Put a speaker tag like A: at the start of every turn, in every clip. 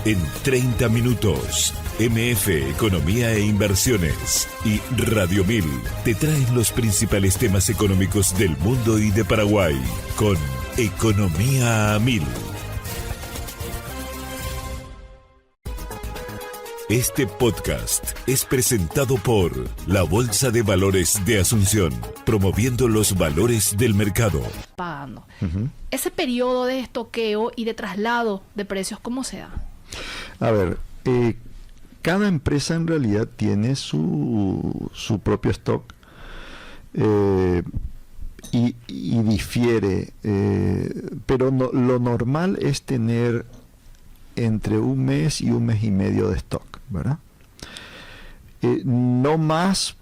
A: En 30 minutos, MF Economía e Inversiones y Radio 1000 te traen los principales temas económicos del mundo y de Paraguay con Economía a 1000. Este podcast es presentado por la Bolsa de Valores de Asunción, promoviendo los valores del mercado.
B: Pagando. Ese periodo de estoqueo y de traslado de precios, ¿cómo se da?
C: A ver, cada empresa en realidad tiene su propio stock y difiere, pero lo normal es tener entre un mes y un mes y medio de stock, ¿verdad? No más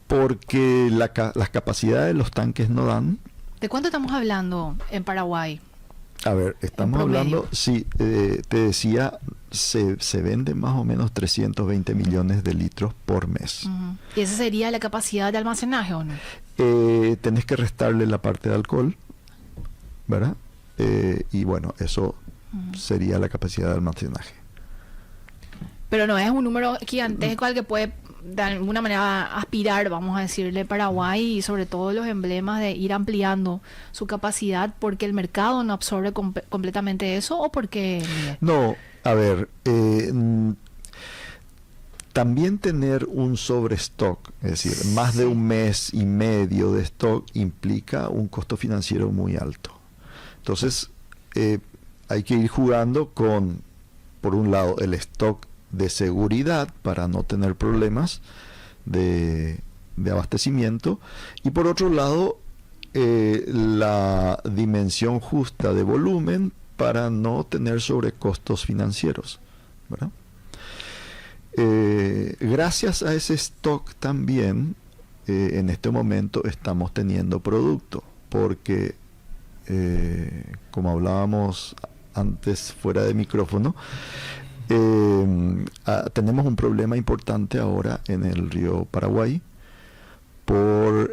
C: porque las capacidades de los tanques no dan.
B: ¿De cuánto estamos hablando en Paraguay?
C: A ver, estamos hablando, sí, te decía, se venden más o menos 320 millones de litros por mes.
B: ¿Y esa sería la capacidad de almacenaje o no?
C: Tenés que restarle la parte de alcohol, ¿verdad? Y bueno, eso sería la capacidad de almacenaje.
B: Pero no es un número gigantesco al que puede de alguna manera aspirar, vamos a decirle, Paraguay, y sobre todo los emblemas de ir ampliando su capacidad porque el mercado no absorbe completamente eso, o porque...
C: No, a ver, también tener un sobrestock, es decir, más de un mes y medio de stock implica un costo financiero muy alto. Entonces, hay que ir jugando con, por un lado, el stock de seguridad para no tener problemas de abastecimiento, y por otro lado la dimensión justa de volumen para no tener sobrecostos financieros, ¿verdad? Gracias a ese stock también en este momento estamos teniendo producto, porque como hablábamos antes fuera de micrófono, tenemos un problema importante ahora en el río Paraguay por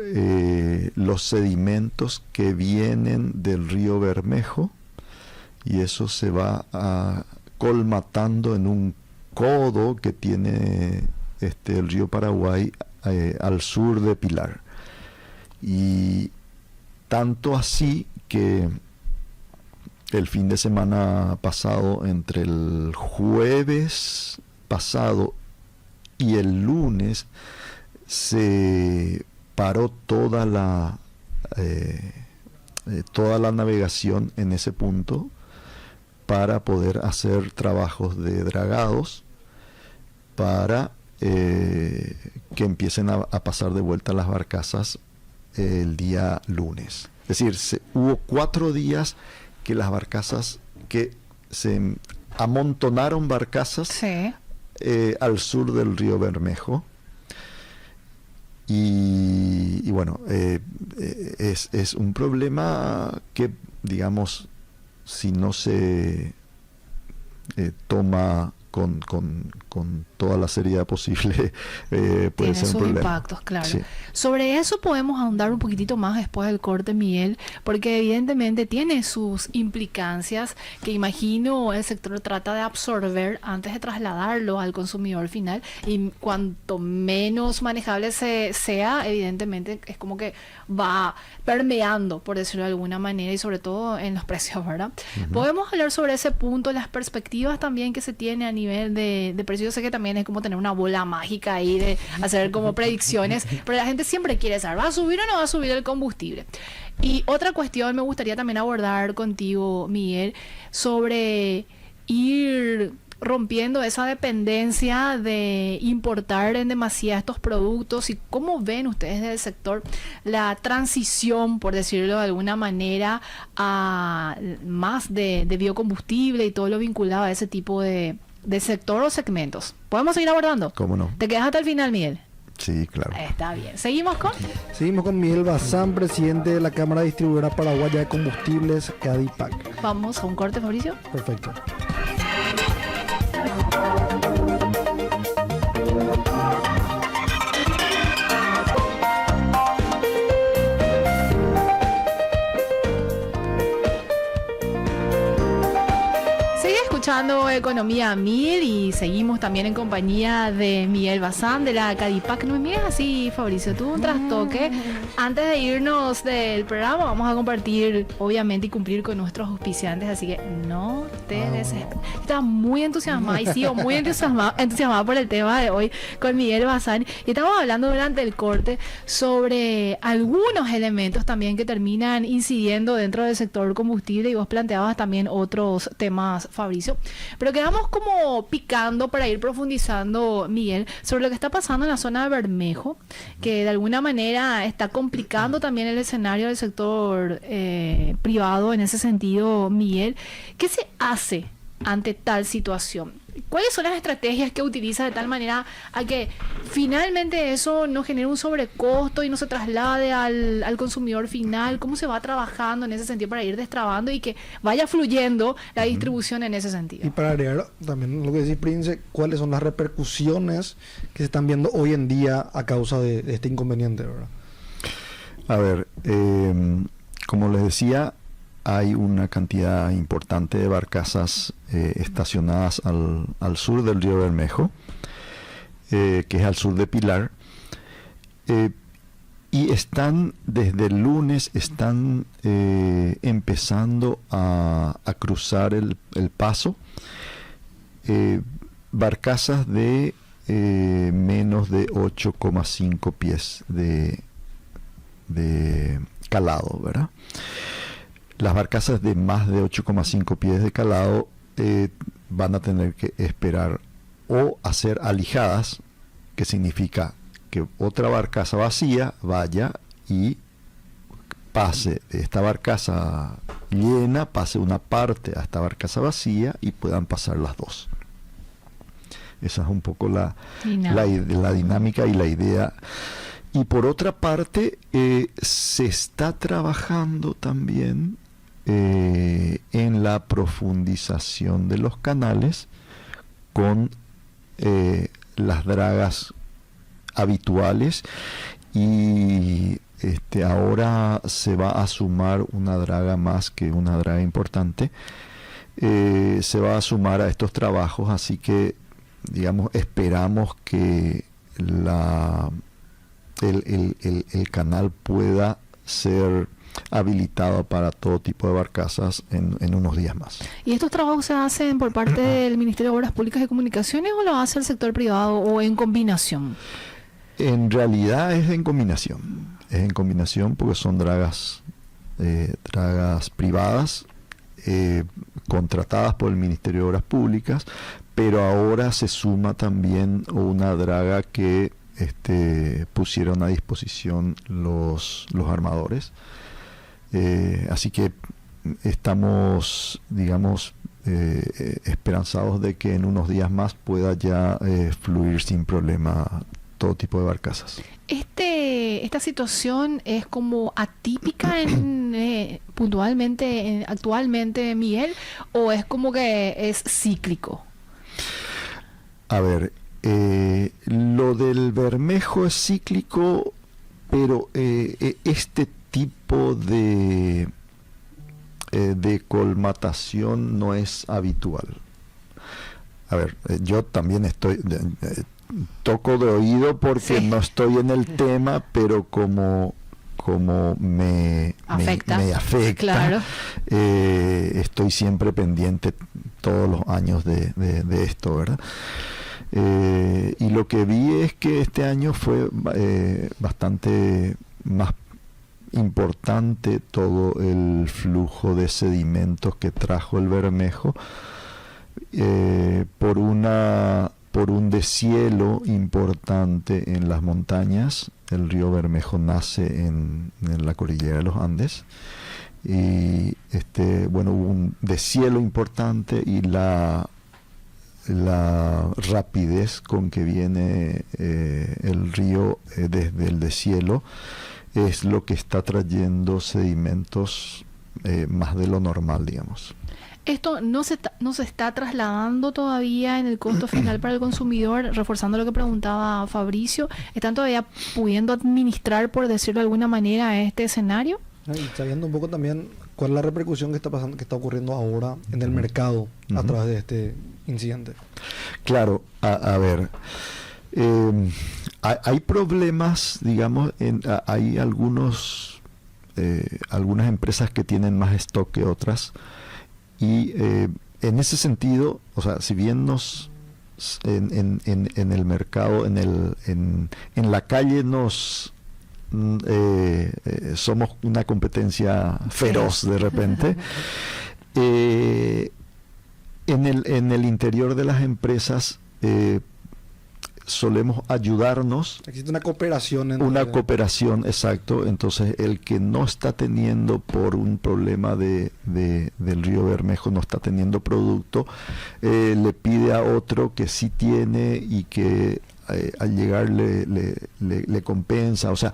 C: los sedimentos que vienen del río Bermejo, y eso se va colmatando en un codo que tiene el río Paraguay al sur de Pilar, y tanto así que el fin de semana pasado, entre el jueves pasado y el lunes, se paró toda la navegación en ese punto para poder hacer trabajos de dragados para que empiecen a pasar de vuelta las barcazas el día lunes. Es decir, hubo 4 días que las barcazas, que se amontonaron barcazas
B: sí,
C: al sur del río Bermejo, y bueno, es un problema que, digamos, si no se toma con toda la seriedad posible, puede
B: tiene
C: ser un
B: sus
C: problema.
B: impactos, claro.
C: Sí.
B: Sobre eso podemos ahondar un poquitito más después del corte, Miguel, porque evidentemente tiene sus implicancias que imagino el sector trata de absorber antes de trasladarlo al consumidor final, y cuanto menos manejable sea, evidentemente es como que va permeando, por decirlo de alguna manera, y sobre todo en los precios, ¿verdad? Podemos hablar sobre ese punto, las perspectivas también que se tiene a nivel de precios. Yo sé que también es como tener una bola mágica ahí de hacer como predicciones, pero la gente siempre quiere saber, ¿va a subir o no va a subir el combustible? Y otra cuestión me gustaría también abordar contigo, Miguel, sobre ir rompiendo esa dependencia de importar en demasía estos productos, y cómo ven ustedes del sector la transición, por decirlo de alguna manera, a más de biocombustible y todo lo vinculado a ese tipo de sector o segmentos. ¿Podemos seguir abordando?
C: ¿Cómo no?
B: ¿Te quedas hasta el final, Miguel?
C: Sí, claro.
B: Está bien. ¿Seguimos con?
D: Seguimos con Miguel Bazán, presidente de la Cámara Distribuidora Paraguaya de Combustibles, CADIPAC.
B: Vamos a un corte, Fabricio.
D: Perfecto.
B: escuchando Economía 1000 y seguimos también en compañía de Miguel Bazán de la Cadipac. No me mires así, Fabricio, tuvo un trastoque. Antes de irnos del programa vamos a compartir, obviamente, y cumplir con nuestros auspiciantes, así que no te desesperes. Estaba muy entusiasmada y sigo muy entusiasmada por el tema de hoy con Miguel Bazán. Y estamos hablando durante el corte sobre algunos elementos también que terminan incidiendo dentro del sector combustible, y vos planteabas también otros temas, Fabricio, pero quedamos como picando para ir profundizando, Miguel, sobre lo que está pasando en la zona de Bermejo, que de alguna manera está complicando también el escenario del sector privado en ese sentido, Miguel. ¿Qué se hace ante tal situación? ¿Cuáles son las estrategias que utiliza de tal manera a que finalmente eso no genere un sobrecosto y no se traslade al consumidor final? ¿Cómo se va trabajando en ese sentido para ir destrabando y que vaya fluyendo la distribución en ese sentido?
D: Y para agregar también lo que decís, Prince, ¿cuáles son las repercusiones que se están viendo hoy en día a causa de este inconveniente, ¿verdad?
C: A ver, como les decía, hay una cantidad importante de barcazas estacionadas al sur del río Bermejo, que es al sur de Pilar, y están, desde el lunes, están empezando a cruzar el paso barcazas de menos de 8,5 pies de calado, ¿verdad? Las barcazas de más de 8,5 pies de calado van a tener que esperar o hacer alijadas, que significa que otra barcaza vacía vaya y pase de esta barcaza llena, pase una parte a esta barcaza vacía y puedan pasar las dos. Esa es un poco la dinámica y la idea. Y por otra parte, se está trabajando también en la profundización de los canales con las dragas habituales, y ahora se va a sumar una draga más, que una draga importante se va a sumar a estos trabajos, así que digamos esperamos que el canal pueda ser habilitado para todo tipo de barcazas en unos días más.
B: ¿Y estos trabajos se hacen por parte del Ministerio de Obras Públicas y Comunicaciones o lo hace el sector privado o en combinación?
C: En realidad es en combinación porque son dragas privadas contratadas por el Ministerio de Obras Públicas, pero ahora se suma también una draga que pusieron a disposición los armadores. Así que estamos, digamos, esperanzados de que en unos días más pueda ya fluir sin problema todo tipo de barcazas.
B: ¿Esta situación es como atípica puntualmente, actualmente, Miguel, o es como que es cíclico?
C: A ver, lo del Bermejo es cíclico, pero este tipo de colmatación no es habitual. A ver, yo también toco de oído porque no estoy en el tema, pero como me afecta,
B: claro.
C: Estoy siempre pendiente todos los años de esto, ¿verdad? Y lo que vi es que este año fue bastante más importante todo el flujo de sedimentos que trajo el Bermejo por un deshielo importante en las montañas. El río Bermejo nace en la cordillera de los Andes, y hubo un deshielo importante, y la rapidez con que viene el río desde el deshielo es lo que está trayendo sedimentos más de lo normal, digamos.
B: Esto no se está trasladando todavía en el costo final para el consumidor, reforzando lo que preguntaba Fabricio. ¿Están todavía pudiendo administrar, por decirlo de alguna manera, este escenario?
D: Y sabiendo un poco también ¿Cuál es la repercusión que está pasando, que está ocurriendo ahora en el mercado a través de este incidente?
C: Claro, a ver, hay problemas, digamos, hay algunas empresas que tienen más stock que otras, y en ese sentido, o sea, si bien en el mercado, en la calle somos una competencia feroz de repente, en el interior de las empresas solemos ayudarnos.
D: Existe una cooperación.
C: Cooperación, exacto. Entonces, el que no está teniendo, por un problema del río Bermejo, no está teniendo producto, le pide a otro que sí tiene, y que al llegar le compensa. O sea,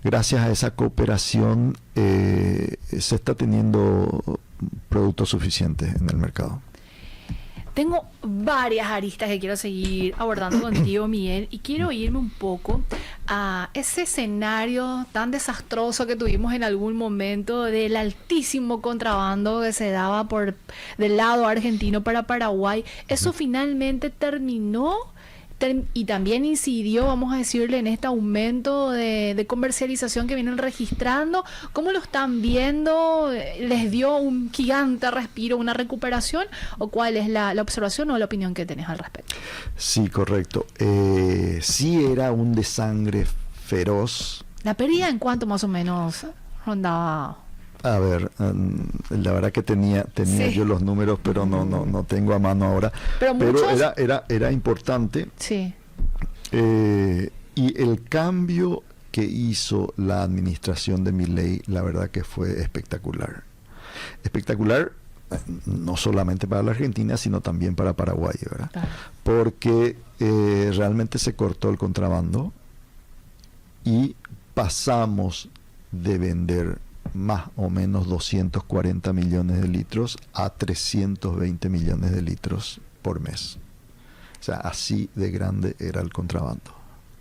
C: gracias a esa cooperación se está teniendo productos suficientes en el mercado.
B: Tengo varias aristas que quiero seguir abordando contigo, Miguel, y quiero irme un poco a ese escenario tan desastroso que tuvimos en algún momento del altísimo contrabando que se daba del lado argentino para Paraguay. Eso finalmente terminó y también incidió, vamos a decirle, en este aumento de comercialización que vienen registrando. ¿Cómo lo están viendo? ¿Les dio un gigante respiro, una recuperación? ¿O cuál es la observación o la opinión que tenés al respecto?
C: Sí, correcto. Sí, era un desangre feroz.
B: ¿La pérdida en cuánto más o menos rondaba?
C: A ver, la verdad que tenía
B: Sí.
C: yo los números, pero no tengo a mano ahora. Pero era importante.
B: Sí.
C: Y el cambio que hizo la administración de Milei, la verdad que fue espectacular. Espectacular, no solamente para la Argentina, sino también para Paraguay, ¿verdad?
B: Claro.
C: Porque realmente se cortó el contrabando y pasamos de vender más o menos 240 millones de litros a 320 millones de litros por mes. O sea, así de grande era el contrabando.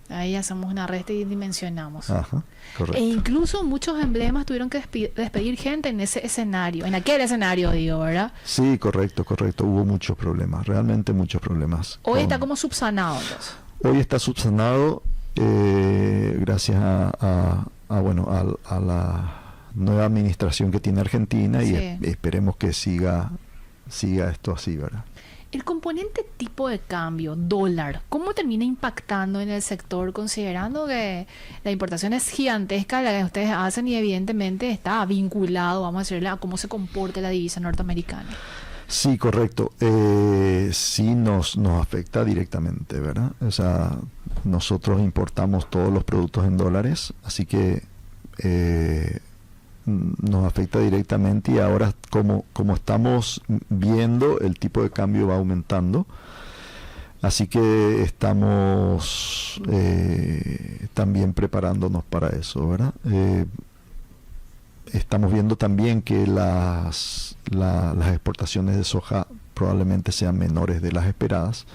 B: Ahí hacemos una resta y dimensionamos.
C: Ajá, correcto.
B: E incluso muchos emblemas tuvieron que despedir gente en ese escenario, en aquel escenario, digo, ¿verdad?
C: Sí, correcto. Hubo muchos problemas, realmente muchos problemas.
B: Hoy está como subsanado, entonces.
C: Hoy está subsanado gracias a la nueva administración que tiene Argentina, y
B: Sí.
C: esperemos que siga esto así, ¿verdad?
B: El componente tipo de cambio, dólar, ¿cómo termina impactando en el sector, considerando que la importación es gigantesca, la que ustedes hacen, y evidentemente está vinculado, vamos a decirle, a cómo se comporta la divisa norteamericana?
C: Sí, correcto. Sí nos afecta directamente, ¿verdad? O sea, nosotros importamos todos los productos en dólares, así que nos afecta directamente, y ahora como estamos viendo, el tipo de cambio va aumentando, así que estamos también preparándonos para eso, ¿verdad? Estamos viendo también que las exportaciones de soja probablemente sean menores de las esperadas.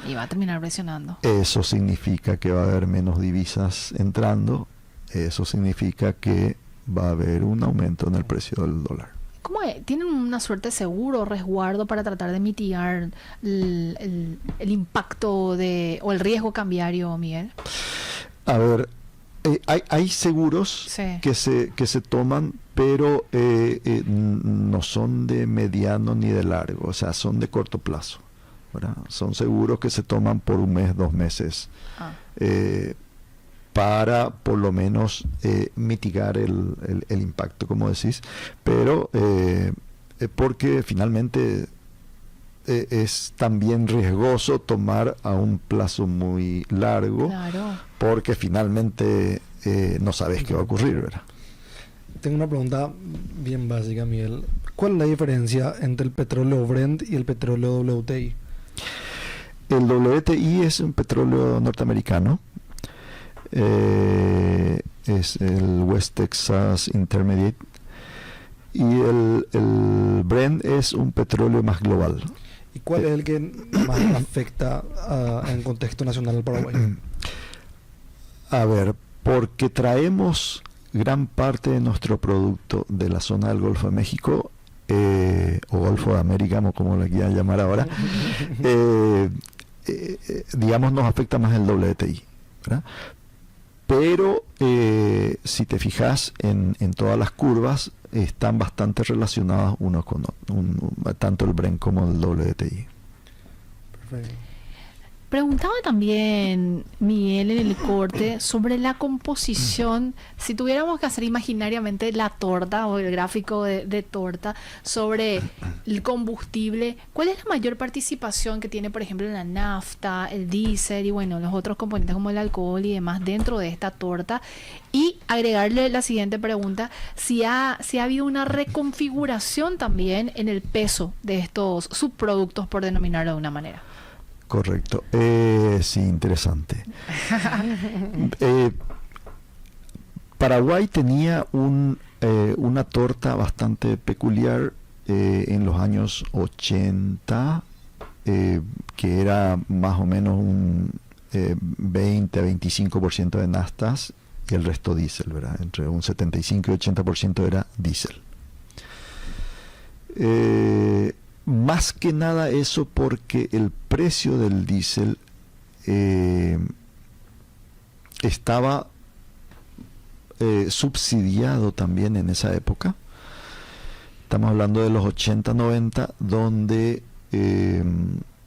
B: Y va a terminar presionando.
C: Eso significa que va a haber menos divisas entrando, eso significa que va a haber un aumento en el precio del dólar.
B: ¿Cómo es? ¿Tienen una suerte de seguro o resguardo para tratar de mitigar el impacto o el riesgo cambiario, Miguel?
C: A ver, hay seguros
B: Sí.
C: que se toman, pero no son de mediano ni de largo, o sea, son de corto plazo, ¿verdad? Son seguros que se toman por un mes, 2 meses, para por lo menos mitigar el impacto, como decís, pero porque finalmente es también riesgoso tomar a un plazo muy largo,
B: Claro.
C: porque finalmente no sabes qué va a ocurrir, ¿verdad?
D: Tengo una pregunta bien básica, Miguel. ¿Cuál es la diferencia entre el petróleo Brent y el petróleo WTI?
C: El WTI es un petróleo norteamericano, es el West Texas Intermediate, y el Brent es un petróleo más global.
D: ¿Y cuál es el que más afecta en contexto nacional al Paraguay?
C: A ver, porque traemos gran parte de nuestro producto de la zona del Golfo de México, o Golfo de América, como le quieran llamar ahora, digamos, nos afecta más el WTI, ¿verdad? Pero si te fijas en todas las curvas, están bastante relacionadas unos con otros, tanto el Brent como el WTI.
D: Perfecto.
B: Preguntaba también Miguel en el corte sobre la composición, si tuviéramos que hacer imaginariamente la torta o el gráfico de torta sobre el combustible, ¿cuál es la mayor participación que tiene, por ejemplo, la nafta, el diésel y bueno, los otros componentes como el alcohol y demás dentro de esta torta? Y agregarle la siguiente pregunta, si ha habido una reconfiguración también en el peso de estos subproductos, por denominarlo de una manera.
C: Correcto. Sí, interesante. Paraguay tenía una torta bastante peculiar en los años 80, que era más o menos un 20-25% de naftas y el resto diésel, ¿verdad? Entre un 75 y 80% era diésel. Más que nada eso porque el precio del diésel estaba subsidiado también en esa época. Estamos hablando de los 80-90, donde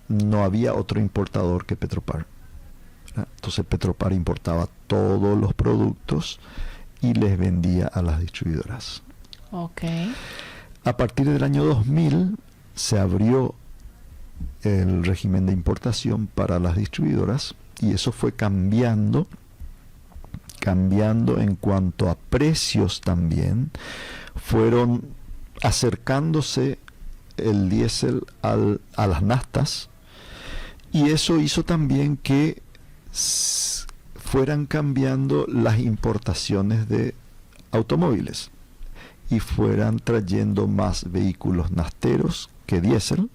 C: no había otro importador que Petropar. Entonces Petropar importaba todos los productos y les vendía a las distribuidoras.
B: Okay.
C: A partir del año 2000 se abrió el régimen de importación para las distribuidoras y eso fue cambiando en cuanto a precios también. Fueron acercándose el diésel a las naftas y eso hizo también que fueran cambiando las importaciones de automóviles y fueran trayendo más vehículos nafteros que diésel,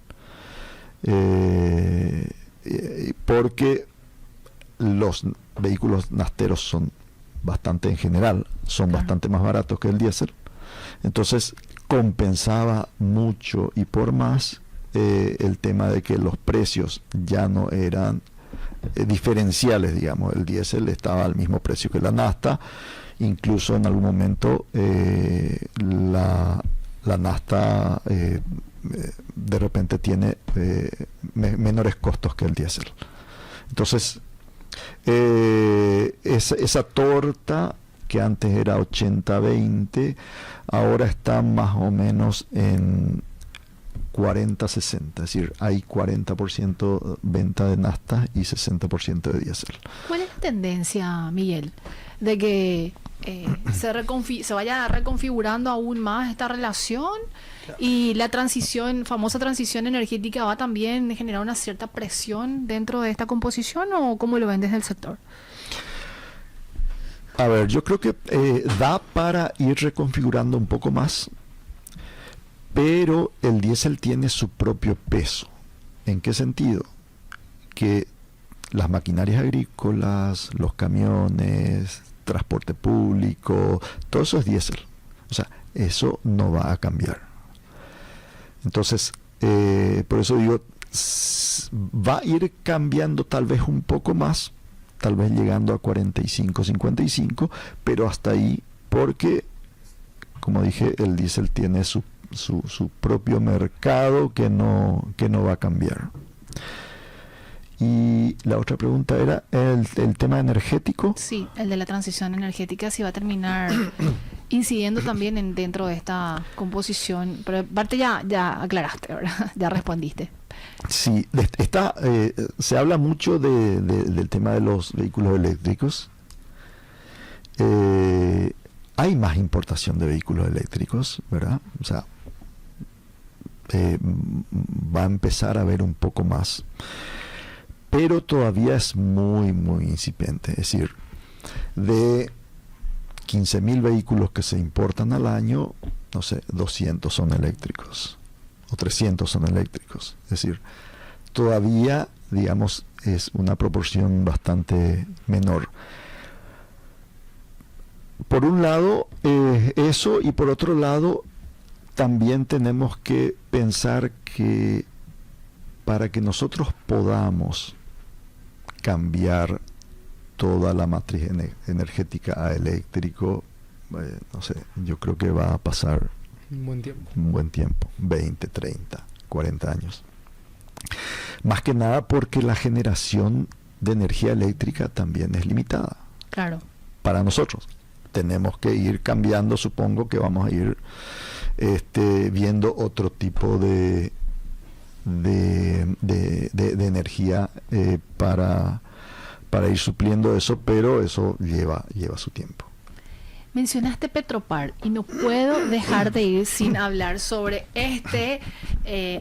C: porque los vehículos nafteros son bastante, en general, son bastante más baratos que el diésel. Entonces compensaba mucho y por más el tema de que los precios ya no eran diferenciales, digamos. El diésel estaba al mismo precio que la nafta, incluso en algún momento la nafta de repente tiene menores costos que el diésel. Entonces esa torta que antes era 80-20 ahora está más o menos en 40-60, es decir, hay 40% venta de nafta y 60% de diésel.
B: ¿Cuál es la tendencia, Miguel, de que se vaya reconfigurando aún más esta relación y la famosa transición energética va también a generar una cierta presión dentro de esta composición o cómo lo ven desde el sector?
C: A ver, yo creo que da para ir reconfigurando un poco más, pero el diésel tiene su propio peso. ¿En qué sentido? Que las maquinarias agrícolas, los camiones, transporte público, todo eso es diésel. O sea, eso no va a cambiar. Entonces, por eso digo, va a ir cambiando tal vez un poco más, tal vez llegando a 45-55, pero hasta ahí, porque, como dije, el diésel tiene su propio mercado que no va a cambiar. Y la otra pregunta era el tema energético.
B: Sí, el de la transición energética, si va a terminar incidiendo también dentro de esta composición. Pero aparte ya aclaraste, ¿verdad? Ya respondiste.
C: Sí, se habla mucho del tema de los vehículos eléctricos. Hay más importación de vehículos eléctricos, ¿verdad? O sea, va a empezar a haber un poco más, pero todavía es muy, muy incipiente. Es decir, de 15.000 vehículos que se importan al año, no sé, 200 son eléctricos o 300 son eléctricos. Es decir, todavía, digamos, es una proporción bastante menor. por un lado, eso, y por otro lado, también tenemos que pensar que para que nosotros podamos cambiar toda la matriz energética a eléctrico, no sé, yo creo que va a pasar un buen tiempo, 20, 30, 40 años. Más que nada porque la generación de energía eléctrica también es limitada.
B: Claro.
C: Para nosotros. Tenemos que ir cambiando, supongo que vamos a ir viendo otro tipo de energía para ir supliendo eso, pero eso lleva su tiempo.
B: Mencionaste Petropar y no puedo dejar de ir sin hablar sobre este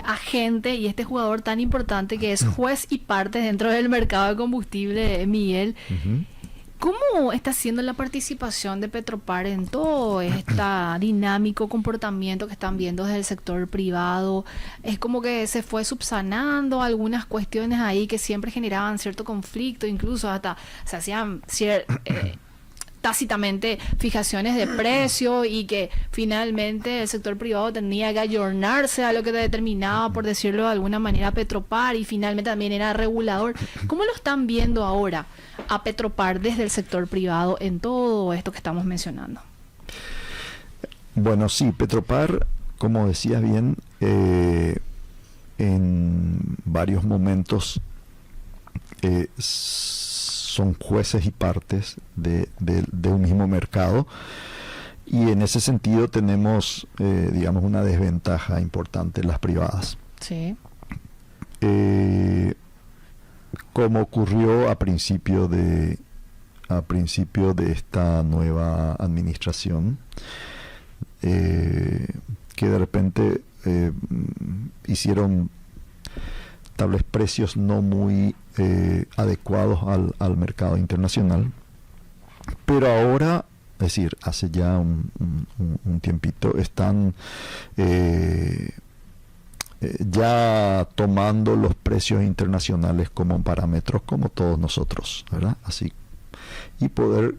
B: agente y este jugador tan importante que es juez y parte dentro del mercado de combustible, Miguel.
C: Uh-huh.
B: ¿Cómo está siendo la participación de Petropar en todo este dinámico comportamiento que están viendo desde el sector privado? Es como que se fue subsanando algunas cuestiones ahí que siempre generaban cierto conflicto, incluso hasta se hacían tácitamente fijaciones de precio y que finalmente el sector privado tenía que ayornarse a lo que determinaba, por decirlo de alguna manera, Petropar, y finalmente también era regulador. ¿Cómo lo están viendo ahora a Petropar desde el sector privado en todo esto que estamos mencionando?
C: Bueno, sí, Petropar, como decías bien, en varios momentos son jueces y partes de un mismo mercado, y en ese sentido tenemos, digamos, una desventaja importante en las privadas.
B: Sí.
C: Como ocurrió a principio de esta nueva administración, que de repente hicieron tal vez precios no muy adecuados al mercado internacional, pero ahora, es decir, hace ya un tiempito, están ya tomando los precios internacionales como parámetros, como todos nosotros, ¿verdad? Así, y poder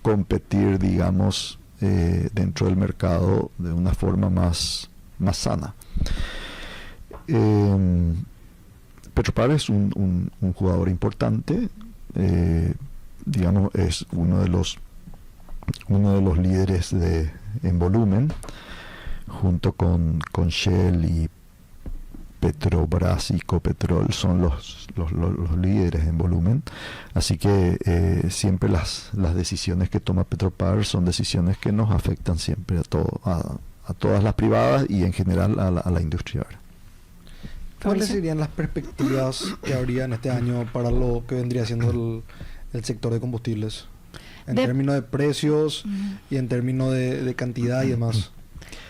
C: competir, digamos, dentro del mercado de una forma más sana. Petropar es un jugador importante, digamos, es uno de los líderes en volumen, junto con Shell y Petrobras y Copetrol, son los líderes en volumen. Así que siempre las decisiones que toma Petropar son decisiones que nos afectan siempre a todas las privadas y en general a la industria.
D: ¿Cuáles serían las perspectivas que habría en este año para lo que vendría siendo el sector de combustibles? En términos de precios y en términos de cantidad y demás.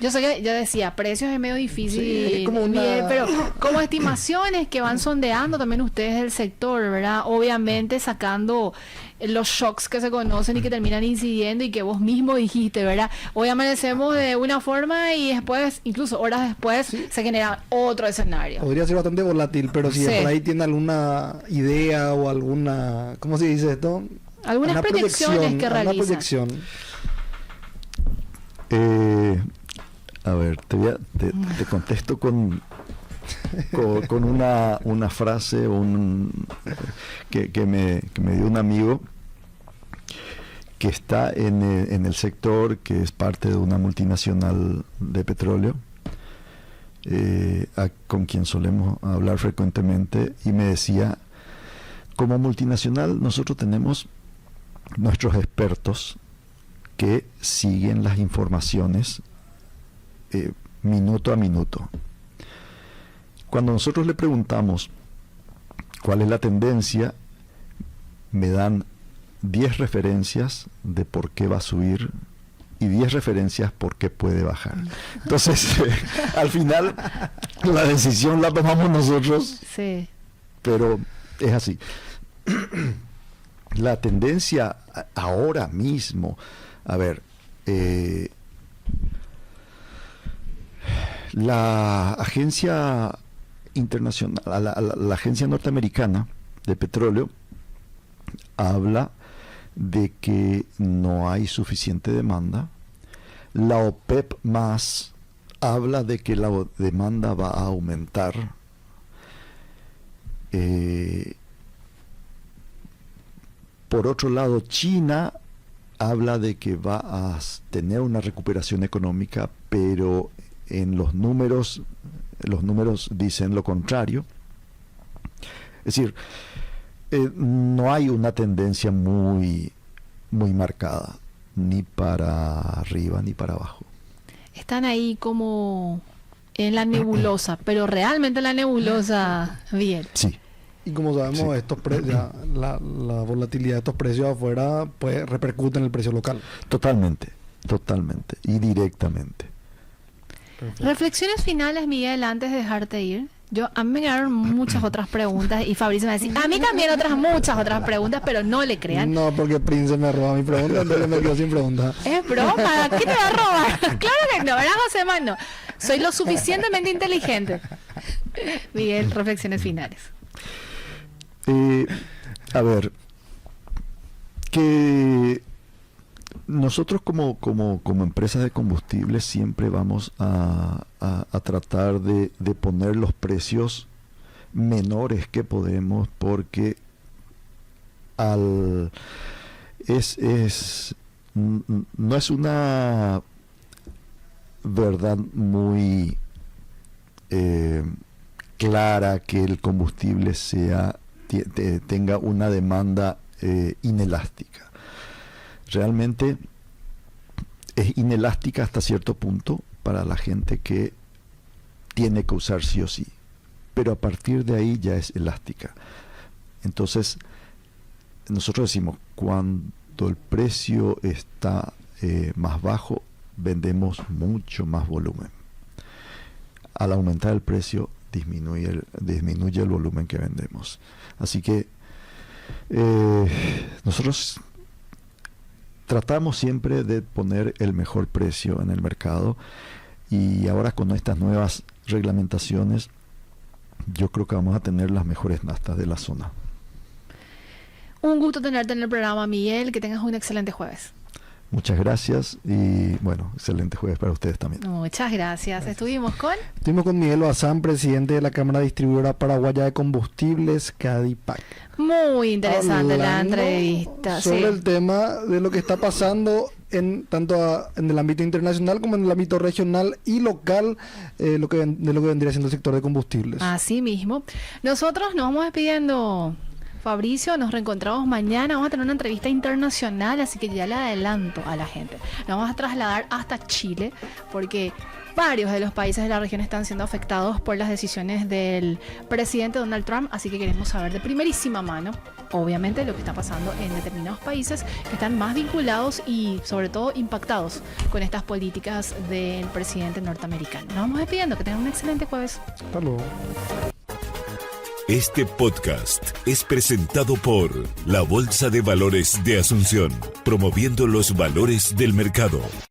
B: Yo sé que yo decía, precios es medio difícil,
D: sí, es como
B: pero como estimaciones que van sondeando también ustedes del sector, ¿verdad? Obviamente sacando los shocks que se conocen y que terminan incidiendo y que vos mismo dijiste, ¿verdad? Hoy amanecemos de una forma y después, incluso horas después, se genera otro escenario.
D: Podría ser bastante volátil, pero si por ahí tiene alguna idea o alguna, ¿cómo se dice esto?
B: Algunas proyecciones que realizan.
D: Una proyección.
C: A ver, te contesto con una frase que me dio un amigo que está en el sector, que es parte de una multinacional de petróleo, con quien solemos hablar frecuentemente, y me decía, como multinacional nosotros tenemos nuestros expertos que siguen las informaciones minuto a minuto. Cuando nosotros le preguntamos cuál es la tendencia, me dan 10 referencias de por qué va a subir y 10 referencias por qué puede bajar. Entonces, al final, la decisión la tomamos nosotros,
B: sí,
C: pero es así. La tendencia ahora mismo, a ver, la agencia internacional, la agencia norteamericana de petróleo habla de que no hay suficiente demanda. La OPEP más habla de que la demanda va a aumentar. Por otro lado, China habla de que va a tener una recuperación económica, pero en los números dicen lo contrario. Es decir, no hay una tendencia muy marcada, ni para arriba ni para abajo.
B: Están ahí como en la nebulosa, pero realmente la nebulosa, bien.
C: Sí.
D: Y como sabemos, estos la volatilidad de estos precios afuera pues repercute en el precio local.
C: Totalmente y directamente.
B: Perfecto. Reflexiones finales, Miguel, antes de dejarte ir. A mí me quedaron muchas otras preguntas y Fabricio me decía, a mí también muchas otras preguntas, pero no le crean.
D: No, porque Prince me roba mi pregunta, entonces me quedo sin pregunta.
B: Es broma, ¿qué te va a robar? Claro que no, ¿verdad, José Manuel? Soy lo suficientemente inteligente. Miguel, reflexiones finales.
C: A ver, que nosotros como empresas de combustibles siempre vamos a tratar de poner los precios menores que podemos, porque no es una verdad muy clara que el combustible tenga una demanda inelástica. Realmente es inelástica hasta cierto punto para la gente que tiene que usar sí o sí, pero a partir de ahí ya es elástica. Entonces, nosotros decimos, cuando el precio está más bajo, vendemos mucho más volumen. Al aumentar el precio, disminuye el volumen que vendemos. Así que nosotros tratamos siempre de poner el mejor precio en el mercado, y ahora con estas nuevas reglamentaciones yo creo que vamos a tener las mejores naftas de la zona.
B: Un gusto tenerte en el programa, Miguel, que tengas un excelente jueves.
C: Muchas gracias y bueno, excelente jueves para ustedes también.
B: Muchas gracias. Estuvimos con
D: Miguel Bazán, presidente de la Cámara Distribuidora Paraguaya de Combustibles, Cadipac.
B: Muy interesante la entrevista.
D: Sobre el tema de lo que está pasando tanto en el ámbito internacional como en el ámbito regional y local, de lo que vendría siendo el sector de combustibles.
B: Así mismo. Nosotros nos vamos despidiendo, Fabricio, nos reencontramos mañana. Vamos a tener una entrevista internacional, así que ya le adelanto a la gente. Nos vamos a trasladar hasta Chile, porque varios de los países de la región están siendo afectados por las decisiones del presidente Donald Trump, así que queremos saber de primerísima mano, obviamente, lo que está pasando en determinados países que están más vinculados y sobre todo impactados con estas políticas del presidente norteamericano. Nos vamos despidiendo, que tengan un excelente jueves.
D: Hasta luego.
A: Este podcast es presentado por la Bolsa de Valores de Asunción, promoviendo los valores del mercado.